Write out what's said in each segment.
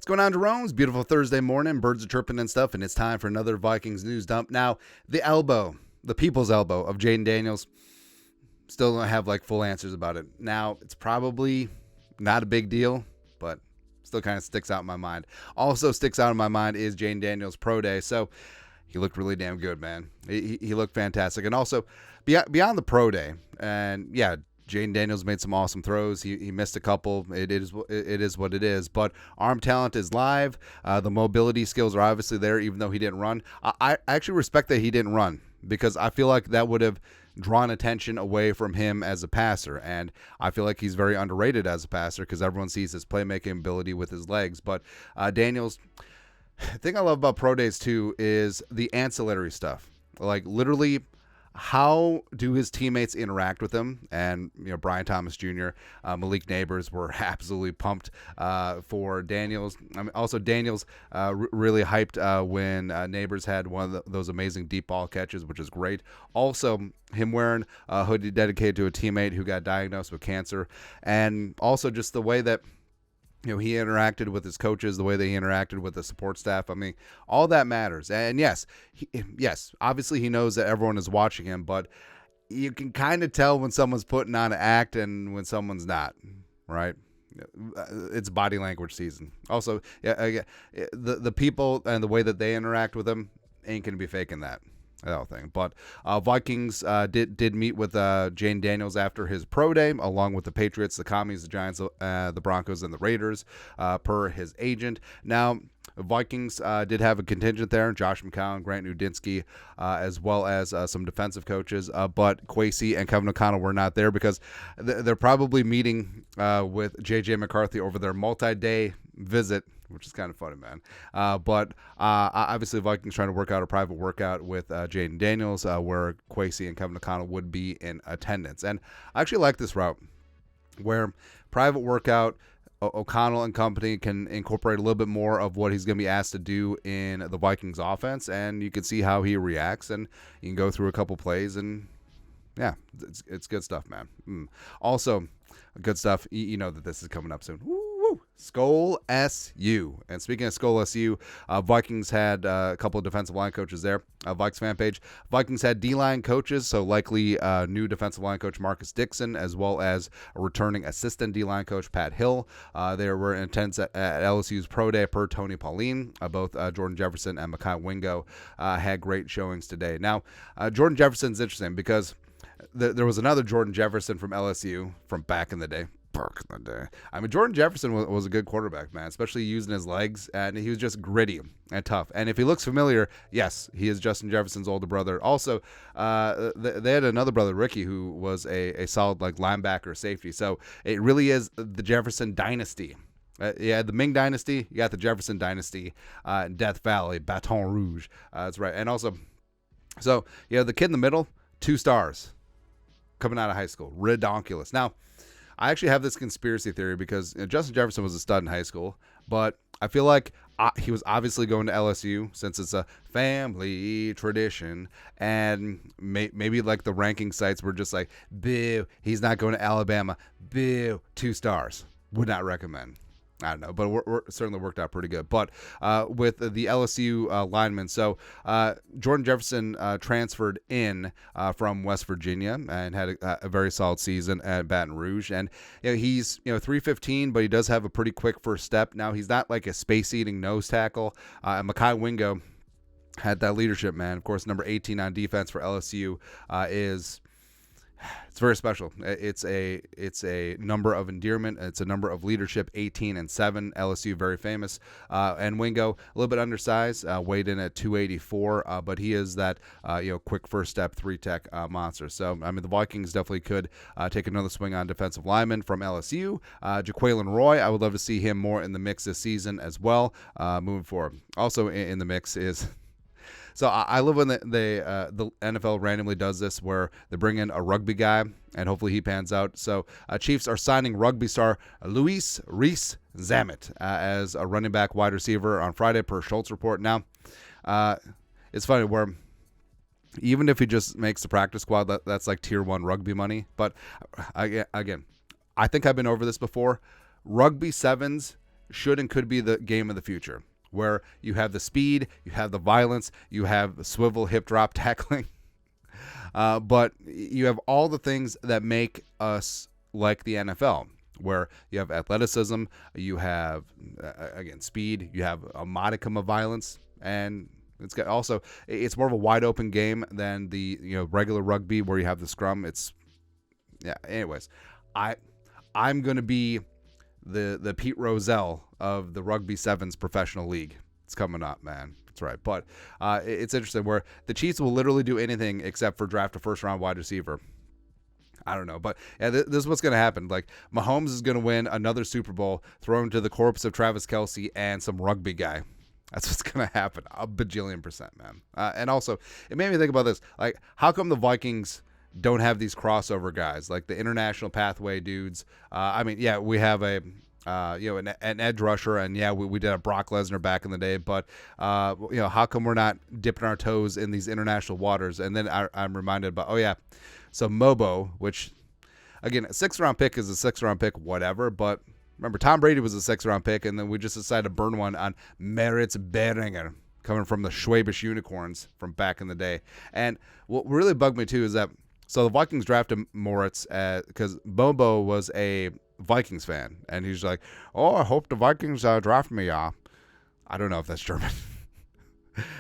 going on, Jerome? It's beautiful Thursday morning. Birds are chirping and stuff, and it's time for another Vikings news dump. Now, the people's elbow of Jayden Daniels, still don't have like full answers about it. Now, it's probably not a big deal, but still kind of sticks out in my mind. Also sticks out in my mind is Jayden Daniels' pro day. So he looked really damn good, man. He looked fantastic. And also, beyond the pro day, and yeah, Jayden Daniels made some awesome throws. He missed a couple. It is what it is. But arm talent is live. The mobility skills are obviously there, even though he didn't run. I actually respect that he didn't run, because I feel like that would have drawn attention away from him as a passer. And I feel like he's very underrated as a passer because everyone sees his playmaking ability with his legs. But Daniels, the thing I love about pro days too is the ancillary stuff. Like literally, how do his teammates interact with him? And, Brian Thomas Jr., Malik Neighbors were absolutely pumped for Daniels. Also, Daniels really hyped when Neighbors had one of those amazing deep ball catches, which is great. Also, him wearing a hoodie dedicated to a teammate who got diagnosed with cancer. And also just the way that he interacted with his coaches, the way that he interacted with the support staff. I mean, all that matters. And yes, obviously he knows that everyone is watching him, but you can kind of tell when someone's putting on an act and when someone's not, right? It's body language season. Also, the people and the way that they interact with him ain't going to be faking that. I don't think. But Vikings did meet with Jayden Daniels after his pro day, along with the Patriots, the Commies, the Giants, the Broncos, and the Raiders, per his agent. Now, Vikings did have a contingent there, Josh McCown, Grant Nudinsky, as well as some defensive coaches. But Kwesi and Kevin O'Connell were not there because they're probably meeting with J.J. McCarthy over their multi-day visit, which is kind of funny, man. But obviously, Vikings trying to work out a private workout with Jayden Daniels, where Kwesi and Kevin O'Connell would be in attendance. And I actually like this route, where private workout, O'Connell and company can incorporate a little bit more of what he's going to be asked to do in the Vikings offense, and you can see how he reacts, and you can go through a couple plays, and yeah, it's good stuff, man. Also, good stuff. You know that this is coming up soon. Woo! Skol SU. And speaking of Skol SU, Vikings had a couple of defensive line coaches there. Vikes fan page. Vikings had D-line coaches, so likely new defensive line coach Marcus Dixon, as well as a returning assistant D-line coach Pat Hill. They were in attendance at LSU's pro day per Tony Pauline. Both Jordan Jefferson and Mekhi Wingo had great showings today. Now, Jordan Jefferson's interesting because there was another Jordan Jefferson from LSU from back in the day. I mean, Jordan Jefferson was a good quarterback, man, especially using his legs, and he was just gritty and tough. And if he looks familiar, yes, he is Justin Jefferson's older brother. Also, they had another brother, Ricky, who was a solid like linebacker safety. So it really is the Jefferson dynasty. You had the Ming dynasty, you got the Jefferson dynasty, Death Valley, Baton Rouge. That's right. And also, so you have the kid in the middle, 2 stars coming out of high school. Redonkulous. Now, I actually have this conspiracy theory because Justin Jefferson was a stud in high school, but I feel like he was obviously going to LSU since it's a family tradition, and maybe like the ranking sites were just like, boo, he's not going to Alabama, boo, 2 stars, would not recommend. I don't know, but we're certainly worked out pretty good. But with the LSU linemen, so Jordan Jefferson transferred in from West Virginia and had a very solid season at Baton Rouge. And he's 315, but he does have a pretty quick first step. Now, he's not like a space-eating nose tackle. And Mekhi Wingo had that leadership, man. Of course, number 18 on defense for LSU it's very special. It's a number of endearment. It's a number of leadership. 18 and 7. LSU very famous. And Wingo a little bit undersized, weighed in at 284. But he is that quick first step 3-tech monster. So I mean the Vikings definitely could take another swing on defensive lineman from LSU. Jaquelin Roy, I would love to see him more in the mix this season as well. Moving forward, also in the mix is. So I love when the NFL randomly does this where they bring in a rugby guy and hopefully he pans out. So Chiefs are signing rugby star Luis Reese-Zammit as a running back wide receiver on Friday per Schultz report. Now, it's funny where even if he just makes the practice squad, that's like tier 1 rugby money. But again, I think I've been over this before. Rugby sevens should and could be the game of the future, where you have the speed, you have the violence, you have the swivel hip drop tackling, but you have all the things that make us like the NFL, where you have athleticism, you have, again, speed, you have a modicum of violence, and it's more of a wide open game than the regular rugby where you have the scrum. Anyways, I'm going to be the Pete Rozelle of the Rugby Sevens professional league. It's coming up, man. That's right. But it's interesting where the Chiefs will literally do anything except for draft a first-round wide receiver. I don't know. But yeah, this is what's going to happen. Like, Mahomes is going to win another Super Bowl thrown to the corpse of Travis Kelce and some rugby guy. That's what's going to happen. A bajillion %, man. And also, it made me think about this. Like, how come the Vikings don't have these crossover guys, like the international pathway dudes? We have an edge rusher, and we did a Brock Lesnar back in the day, but how come we're not dipping our toes in these international waters? And then I'm reminded about, so Mobo, which, again, a 6th-round pick is a 6th-round pick, whatever, but remember, Tom Brady was a 6th-round pick, and then we just decided to burn one on Moritz Beringer, coming from the Schwabish Unicorns from back in the day. And what really bugged me, too, is that, so the Vikings drafted Moritz because Bobo was a Vikings fan, and he's like, "Oh, I hope the Vikings draft me." I don't know if that's German.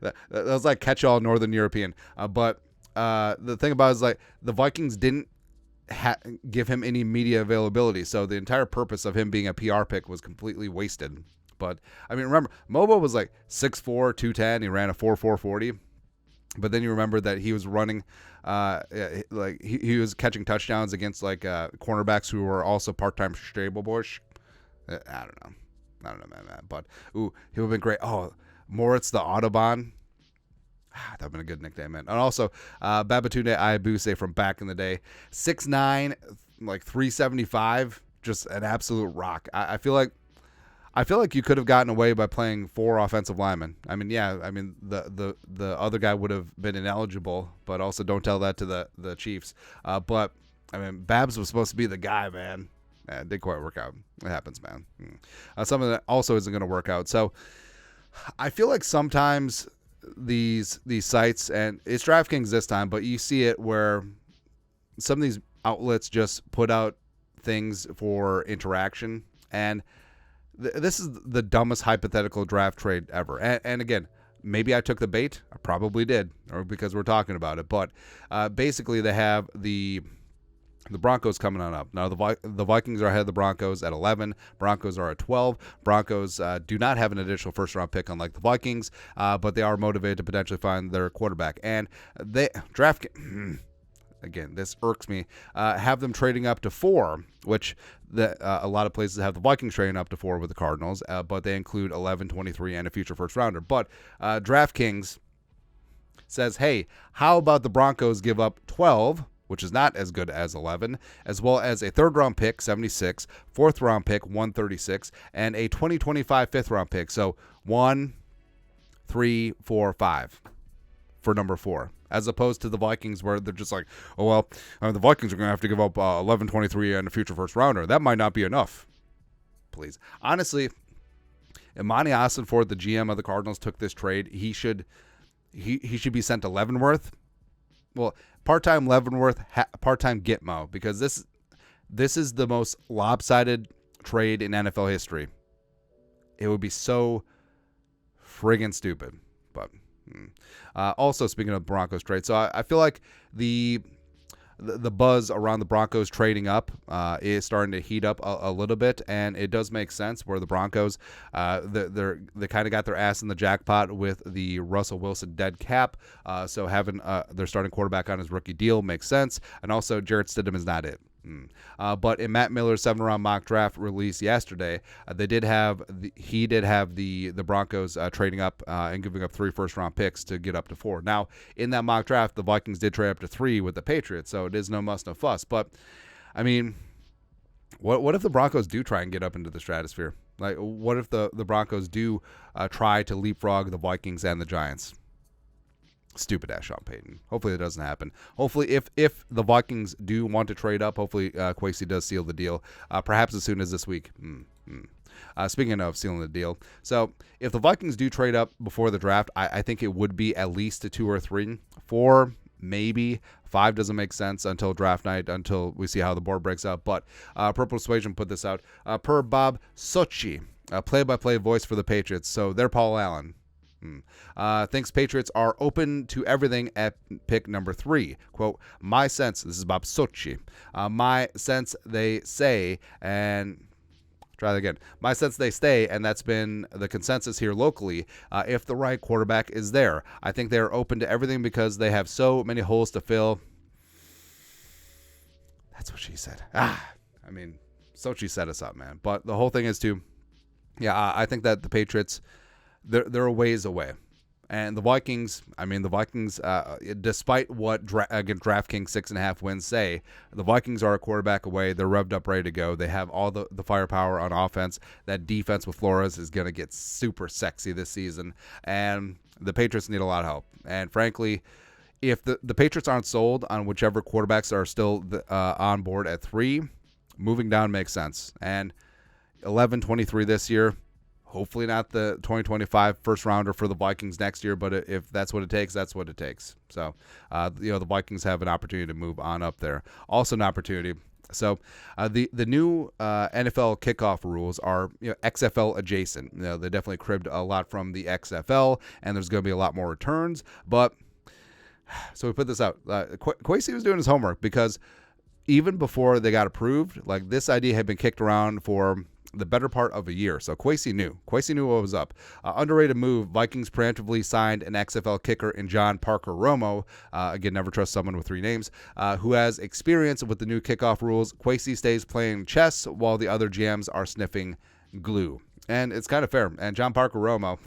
that was like catch-all Northern European. But the thing about it is, like, the Vikings didn't give him any media availability, so the entire purpose of him being a PR pick was completely wasted. But I mean, remember, Mobo was like 6'4", 210. He ran a 4.4 40. But then you remember that he was running, he was catching touchdowns against cornerbacks who were also part-time stable boys. I don't know, man. But he would have been great. Oh, Moritz the Autobahn. That would have been a good nickname, man. And also, Babatunde Ayabuse from back in the day, 6'9", like 375, just an absolute rock. I feel like you could have gotten away by playing 4 offensive linemen. I mean, the other guy would have been ineligible, but also don't tell that to the Chiefs. But I mean, Babs was supposed to be the guy, man. It didn't quite work out. It happens, man. Something that also isn't going to work out. So I feel like sometimes these sites, and it's DraftKings this time, but you see it where some of these outlets just put out things for interaction, and this is the dumbest hypothetical draft trade ever. And again, maybe I took the bait. I probably did, or because we're talking about it. But basically, they have the Broncos coming on up. Now, the Vikings are ahead of the Broncos at 11. Broncos are at 12. Broncos do not have an additional first-round pick, unlike the Vikings, but they are motivated to potentially find their quarterback. And DraftKings, again, this irks me, have them trading up to 4, which a lot of places have the Vikings trading up to 4 with the Cardinals, but they include 11, 23, and a future first-rounder. But DraftKings says, hey, how about the Broncos give up 12, which is not as good as 11, as well as a 3rd-round pick, 76, 4th-round pick, 136, and a 2025 5th-round pick. So 1, 3, 4, 5 for number 4, as opposed to the Vikings where they're just like, oh, well, the Vikings are going to have to give up 11, 23, and a future first-rounder. That might not be enough. Please. Honestly, Imani Ossenford, the GM of the Cardinals, took this trade. He should be sent to Leavenworth. Well, part-time Leavenworth, part-time Gitmo, because this is the most lopsided trade in NFL history. It would be so friggin' stupid. But also, speaking of Broncos trade, so I feel like the buzz around the Broncos trading up is starting to heat up a little bit, and it does make sense where the Broncos they kind of got their ass in the jackpot with the Russell Wilson dead cap, so having their starting quarterback on his rookie deal makes sense, and also Jarrett Stidham is not it. But in Matt Miller's 7th-round mock draft release yesterday, he did have the Broncos trading up and giving up 3 first-round picks to get up to 4. Now, in that mock draft, the Vikings did trade up to 3 with the Patriots, so it is no muss, no fuss. But, I mean, what if the Broncos do try and get up into the stratosphere? Like, what if the Broncos do try to leapfrog the Vikings and the Giants? Stupid ass Sean Payton. Hopefully it doesn't happen. Hopefully if the Vikings do want to trade up, hopefully Kwesi does seal the deal, perhaps as soon as this week. Speaking of sealing the deal, so if the Vikings do trade up before the draft, I think it would be at least a 2 or 3. 4, maybe. 5 doesn't make sense until draft night, until we see how the board breaks up. But Purple Persuasion put this out. Per Bob Sochi, play-by-play voice for the Patriots. So they're Paul Allen. Thinks Patriots are open to everything at pick number 3. Quote, my sense, this is Bob Sochi, my sense they say, and try that again. My sense they stay, and that's been the consensus here locally, if the right quarterback is there. I think they're open to everything because they have so many holes to fill. That's what she said. I mean, Sochi set us up, man. But the whole thing is I think that the Patriots, they're a ways away. And the Vikings, despite what DraftKings 6.5 wins say, the Vikings are a quarterback away. They're revved up, ready to go. They have all the firepower on offense. That defense with Flores is going to get super sexy this season. And the Patriots need a lot of help. And frankly, if the Patriots aren't sold on whichever quarterbacks are still on board at 3, moving down makes sense. And 11-23 this year. Hopefully not the 2025 first rounder for the Vikings next year, but if that's what it takes, that's what it takes. So, the Vikings have an opportunity to move on up there. Also an opportunity. So, the new NFL kickoff rules are XFL adjacent. They definitely cribbed a lot from the XFL, and there's going to be a lot more returns. But so we put this out. Kwesi was doing his homework because even before they got approved, like this idea had been kicked around for the better part of a year. So Kwesi knew what was up. Underrated move. Vikings preemptively signed an XFL kicker in John Parker Romo. Again, never trust someone with 3 names. Who has experience with the new kickoff rules. Kwesi stays playing chess while the other GMs are sniffing glue. And it's kind of fair. And John Parker Romo,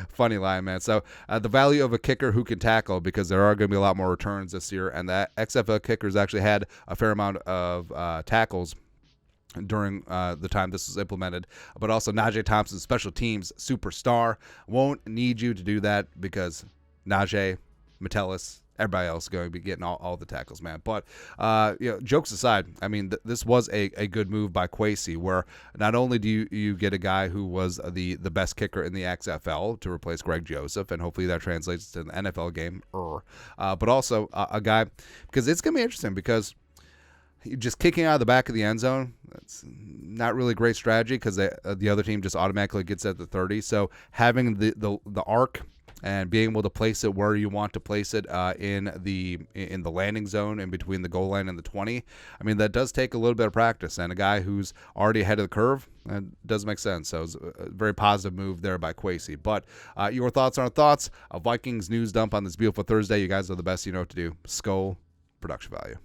funny line, man. So the value of a kicker who can tackle, because there are going to be a lot more returns this year. And that XFL kickers actually had a fair amount of tackles during the time this was implemented. But also Najee Thompson, special teams superstar, won't need you to do that because Najee, Metellus, everybody else is going to be getting all the tackles, man. But jokes aside, I mean, this was a good move by Kwesi, where not only do you get a guy who was the best kicker in the XFL to replace Greg Joseph, and hopefully that translates to the NFL game, but also a guy, because it's going to be interesting, because just kicking out of the back of the end zone, that's not really a great strategy, because the other team just automatically gets at the 30. So having the arc and being able to place it where you want to place it in the landing zone in between the goal line and the 20, I mean, that does take a little bit of practice. And a guy who's already ahead of the curve, does make sense. So it's a very positive move there by Kwesi. But your thoughts on our thoughts. A Vikings news dump on this beautiful Thursday. You guys are the best. You know what to do. Skull production value.